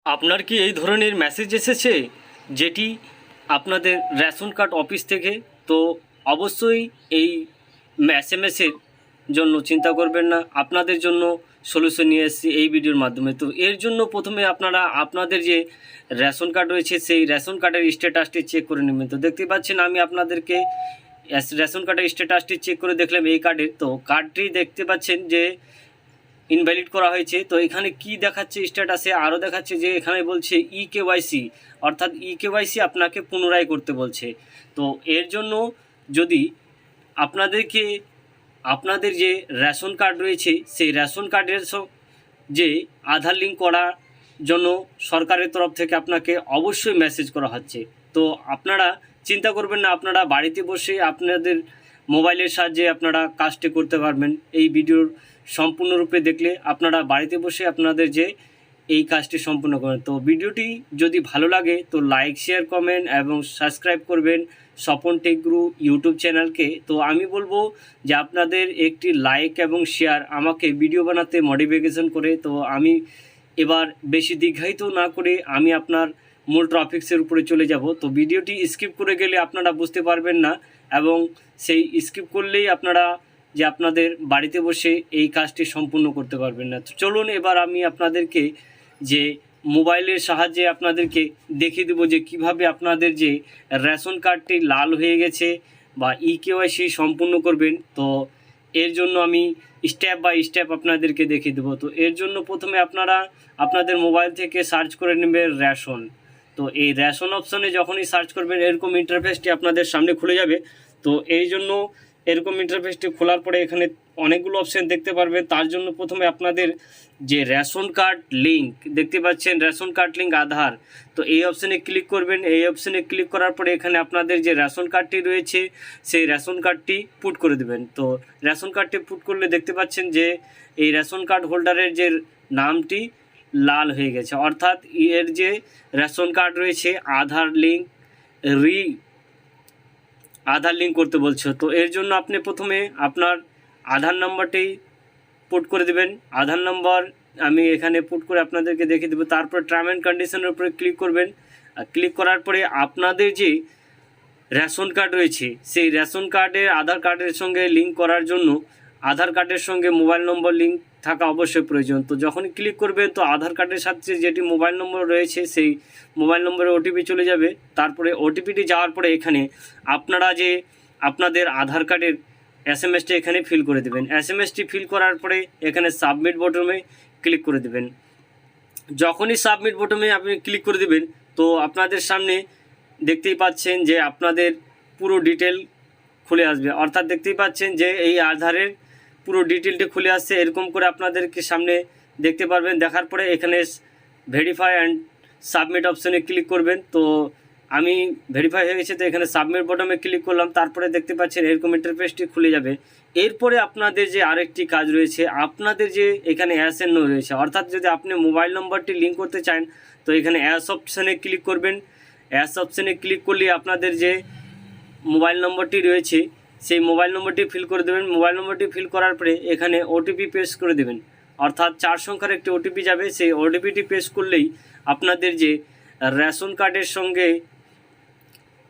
আপনার কি এই ধরনের মেসেজ এসেছে যেটি আপনাদের রেশন কার্ড অফিস থেকে? তো অবশ্যই এই এসএমএসের জন্য চিন্তা করবেন না, আপনাদের জন্য সলিউশন নিয়ে এসেছি এই ভিডিওর মাধ্যমে। তো এর জন্য প্রথমে আপনারা আপনাদের যে রেশন কার্ড রয়েছে সেই রেশন কার্ডের স্ট্যাটাসটি চেক করে নেবেন। তো দেখতে পাচ্ছেন আমি আপনাদেরকে রেশন কার্ডের স্ট্যাটাসটি চেক করে দেখলাম এই কার্ডের। তো কার্ডটি দেখতে পাচ্ছেন যে ইনভ্যালিড করা হয়েছে। তো এখানে কি দেখাচ্ছে স্ট্যাটাসে, আরও দেখাচ্ছে যে এখানে বলছে ইকেওয়াইসি, অর্থাৎ ইকেওয়াইসি আপনাকে পুনরায় করতে বলছে। তো এর জন্য যদি আপনাদেরকে আপনাদের যে রেশন কার্ড রয়েছে সেই রেশন কার্ডের যে আধার লিঙ্ক করার জন্য সরকারের তরফ থেকে আপনাকে অবশ্যই মেসেজ করা হচ্ছে। তো আপনারা চিন্তা করবেন না, আপনারা বাড়িতে বসে আপনাদের মোবাইলের সাহায্যে আপনারা কাজটি করতে পারবেন। এই ভিডিওর সম্পূর্ণরূপে দেখলে আপনারা বাড়িতে বসে আপনাদের যে এই কাজটি সম্পূর্ণ করবেন। তো ভিডিওটি যদি ভালো লাগে তো লাইক, শেয়ার, কমেন্ট এবং সাবস্ক্রাইব করবেন স্বপন টেক গুরু ইউটিউব চ্যানেলকে। তো আমি বলবো যে আপনাদের একটি লাইক এবং শেয়ার আমাকে ভিডিও বানাতে মোটিভেশন করে। তো আমি এবার বেশি দীর্ঘায়িত না করে আমি আপনার মূল টপিক্সের উপরে চলে যাব। তো ভিডিওটি স্কিপ করে গেলে আপনারা বুঝতে পারবেন না, এবং সেই স্কিপ করলেই আপনারা যে আপনাদের বাড়িতে বসে এই কাজটি সম্পূর্ণ করতে পারবেন না। তো চলুন এবার আমি আপনাদেরকে যে মোবাইলের সাহায্যে আপনাদেরকে দেখিয়ে দেবো যে কিভাবে আপনাদের যে রেশন কার্ডটি লাল হয়ে গেছে বা ইকেওয়াইসি সম্পূর্ণ করবেন। তো এর জন্য আমি স্টেপ বাই স্টেপ আপনাদেরকে দেখিয়ে দেবো। তো এর জন্য প্রথমে আপনারা আপনাদের মোবাইল থেকে সার্চ করে নেবেন রেশন। তো এই রেশন অপশনে যখনই সার্চ করবেন এরকম ইন্টারফেসটি আপনাদের সামনে খুলে যাবে। তো এই জন্য এরকম ইন্টারফেসটি খোলার পরে এখানে অনেকগুলো অপশান দেখতে পারবেন। তার জন্য প্রথমে আপনাদের যে রেশন কার্ড লিঙ্ক দেখতে পাচ্ছেন, রেশন কার্ড লিঙ্ক আধার, তো এই অপশানে ক্লিক করবেন। এই অপশানে ক্লিক করার পরে এখানে আপনাদের যে রেশন কার্ডটি রয়েছে সেই রেশন কার্ডটি পুট করে দেবেন। তো রেশন কার্ডটি পুট করলে দেখতে পাচ্ছেন যে এই রেশন কার্ড হোল্ডারের যে নামটি লাল হয়ে গেছে, অর্থাৎ এর যে রেশন কার্ড রয়েছে আধার লিঙ্ক করতে বলছে। তো এর জন্য আপনি প্রথমে আপনার আধার নাম্বারটি পুট করে দেবেন। আধার নাম্বার আমি এখানে পুট করে আপনাদেরকে দেখিয়ে দেবো। তারপর টার্ম অ্যান্ড কন্ডিশনের উপরে ক্লিক করবেন। ক্লিক করার পরে আপনাদের যে রেশন কার্ড রয়েছে সেই রেশন কার্ডের আধার কার্ডের সঙ্গে লিঙ্ক করার জন্য আধার কার্ডের সঙ্গে মোবাইল নম্বর লিঙ্ক থাকা অবশ্যই প্রয়োজন। তো যখনই ক্লিক করবেন তো আধার কার্ডের সাথে যেটি মোবাইল নম্বর রয়েছে সেই মোবাইল নম্বরে ওটিপি চলে যাবে। তারপরে ওটিপিটি যাওয়ার পরে এখানে আপনারা যে আপনাদের আধার কার্ডের এসএমএসটি এখানে ফিল করে দেবেন। এসএমএসটি ফিল করার পরে এখানে সাবমিট বটনে ক্লিক করে দেবেন। যখনই সাবমিট বটনে আপনি ক্লিক করে দেবেন তো আপনাদের সামনে দেখতেই পাচ্ছেন যে আপনাদের পুরো ডিটেল খুলে আসবে, অর্থাৎ দেখতেই পাচ্ছেন যে এই আধারের পুরো ডিটেলটি খুলে আসছে। এরকম করে আপনাদেরকে সামনে দেখতে পারবেন। দেখার পরে এখানে ভেরিফাই অ্যান্ড সাবমিট অপশানে ক্লিক করবেন। তো আমি ভেরিফাই হয়ে গেছে, তো এখানে সাবমিট বটনে ক্লিক করলাম। তারপরে দেখতে পাচ্ছেন এরকম ইন্টারফেসটি খুলে যাবে। এরপরে আপনাদের যে আরেকটি কাজ রয়েছে, আপনাদের যে এখানে অ্যাস এন্ড নো রয়েছে, অর্থাৎ যদি আপনি মোবাইল নম্বরটি লিঙ্ক করতে চান তো এখানে অ্যাস অপশানে ক্লিক করবেন। অ্যাস অপশানে ক্লিক করলে আপনাদের যে মোবাইল নম্বরটি রয়েছে সেই মোবাইল নম্বরটি ফিল করে দেবেন। মোবাইল নম্বরটি ফিল করার পরে এখানে ওটিপি পেস্ট করে দেবেন, অর্থাৎ 4 সংখ্যার একটি ওটিপি যাবে। সেই ওটিপিটি পেস্ট করলেই আপনাদের যে রেশন কার্ডের সঙ্গে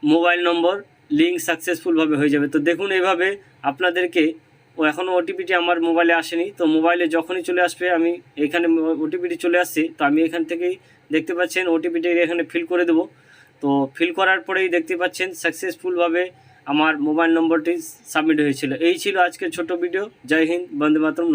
মোবাইল নম্বর লিঙ্ক সাকসেসফুলভাবে হয়ে যাবে। তো দেখুন এইভাবে আপনাদেরকে এখনও ওটিপিটি আমার মোবাইলে আসেনি, তো মোবাইলে যখনই চলে আসবে আমি এখানে ওটিপিটি চলে আসছে, তো আমি এখান থেকেই দেখতে পাচ্ছেন ওটিপিটি এখানে ফিল করে দেবো। তো ফিল করার পরেই দেখতে পাচ্ছেন সাকসেসফুলভাবে আমার মোবাইল নম্বরটি সাবমিট হয়েছিল। এই ছিল আজকের ছোট ভিডিও। জয় হিন্দ, বন্দে মাতরম।